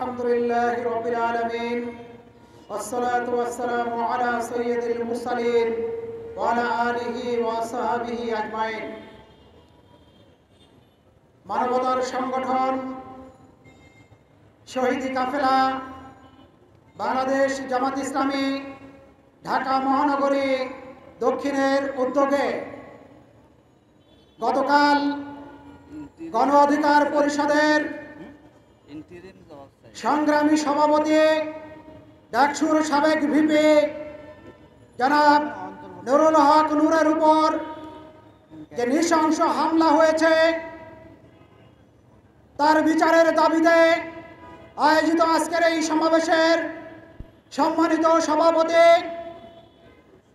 আলহামদুলিল্লাহি রাব্বিল আলামিন والصلاة والسلام على سيد المرسلين وعلى آله وصحبه أجمعين। মানবতার সংগঠন শহীদ কাফেলা বাংলাদেশ জামাত ইসলামী ঢাকা মহানগরী দক্ষিণের উদ্যোগে গতকাল গণ অধিকার পরিষদের সংগ্রামী সভাপতি ডাকসুর সাবেক ভিপি জনাব নুরুল হক নূরের উপর যে নৃশংস হামলা হয়েছে তার বিচারের দাবিতে আয়োজিত আজকের এই সমাবেশের সম্মানিত সভাপতি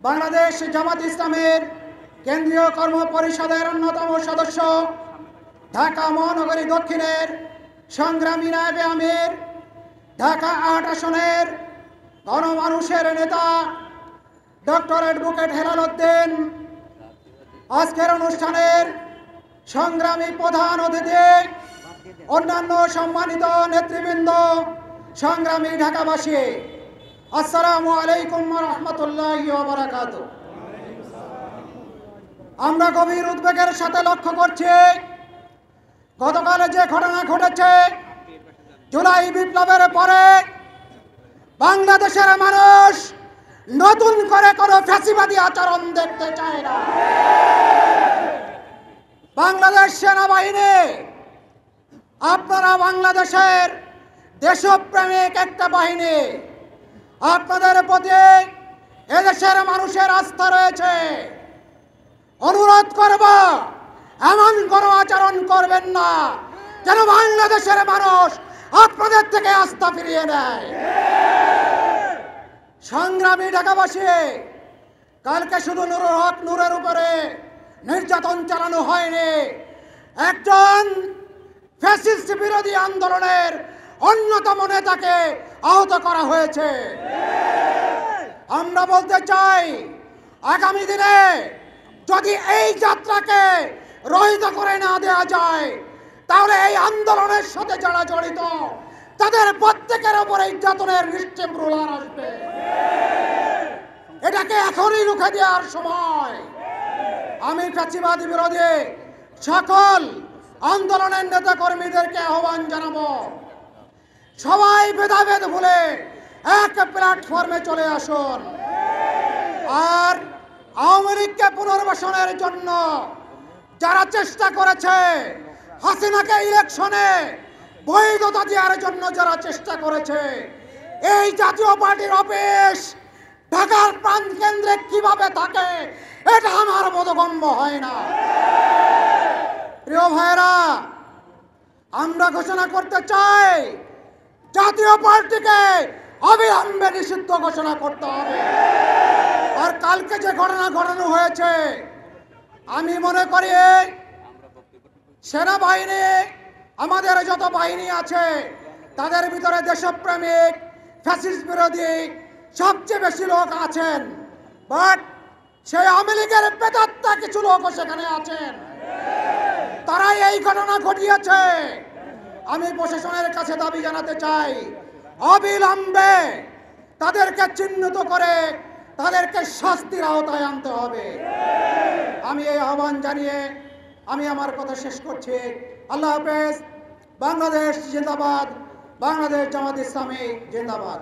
বাংলাদেশ জামাত ইসলামের কেন্দ্রীয় কর্ম পরিষদের অন্যতম সদস্য ঢাকা মহানগরী দক্ষিণের সংগ্রামী নায়েবে আমির ঢাকা ৮ আসনের গণমানুষের নেতা ডক্টর অ্যাডভোকেট হেলাল উদ্দিন, আজকের অনুষ্ঠানের সংগ্রামী প্রধান অতিথি, অন্যান্য সম্মানিত নেতৃবৃন্দ, সংগ্রামী ঢাকাবাসী, আসসালামু আলাইকুম ওয়া রাহমাতুল্লাহি ওয়া বারাকাতুহু। আমরা গভীর উদ্বেগের সাথে লক্ষ্য করছি গতকাল যে ঘটনা ঘটেছে, জুলাই বিপ্লবের পরে বাংলাদেশের মানুষ নতুন করে কোনো ফ্যাসিবাদী আচরণ দেখতে চায় না। বাংলাদেশ সেনাবাহিনী, আপনারা বাংলাদেশের দেশপ্রেমিক একটা বাহিনী, আপনাদের প্রতি এদেশের মানুষের আস্থা রয়েছে। অনুরোধ করব, এমন কোনো আচরণ করবেন না যেন বাংলাদেশের মানুষ আপনাদের থেকে আস্থা ফিরিয়ে নেয়। সংগ্রামী ঢাকাবাসী, কালকে শুধু নুরুল হক নূরের উপরে নির্যাতন চালানো হয়নি, একজন ফ্যাসিস্ট বিরোধী আন্দোলনের অন্যতম নেতাকে আহত করা হয়েছে। আমরা বলতে চাই, আগামী দিনে যদি এই যাত্রাকে রহিত করে না দেওয়া যায়, তাহলে এই আন্দোলনের সাথে যারা জড়িত তাদের প্রত্যেকের উপরে নির্যাতনের নিশ্চিত রোলার আসবে। এটাকে এখনই রুখে দেওয়ার সময়। আমি ফ্যাসিবাদী বিরোধী সকল আন্দোলনের নেতা কর্মীদেরকে আহ্বান জানাবো, সবাই ভেদাভেদ ভুলে এক প্ল্যাটফর্মে চলে আসুন। আর আওয়ামী লীগকে পুনর্বাসনের জন্য যারা চেষ্টা করেছে, হাসিনাকে ইলেকশনে বৈধতা দেওয়ার জন্য যারা চেষ্টা করেছে, এই জাতীয় পার্টির অফিস ঢাকার প্রাণ কেন্দ্রে কিভাবে থাকে এটা আমার বোধগম্য হয় না। প্রিয় ভাইরা, আমরা ঘোষণা করতে চাই, জাতীয় পার্টিকে অবিলম্বে নিষিদ্ধ ঘোষণা করতে হবে। আর কালকে যে ঘটনা ঘটানো হয়েছে, আমি মনে করি সেনাবাহিনী, আমাদের যত বাহিনী আছে তাদের ভিতরে দেশপ্রেমিক ফ্যাসিস্ট বিরোধী সবচেয়ে বেশি লোক আছেন, বাট সেই আওয়ামী লীগের প্রেতাত্মা কিছু লোক সেখানে আছেন, তারাই এই ঘটনা ঘটিয়েছে। আমি প্রশাসনের কাছে দাবি জানাতে চাই, অবিলম্বে তাদেরকে চিহ্নিত করে তাদেরকে শাস্তির আওতায় আনতে হবে। আমি এই আহ্বান জানিয়ে আমি আমার কথা শেষ করছি। আল্লাহ হাফেজ। বাংলাদেশ জিন্দাবাদ, বাংলাদেশ জামাত ইসলামী জিন্দাবাদ।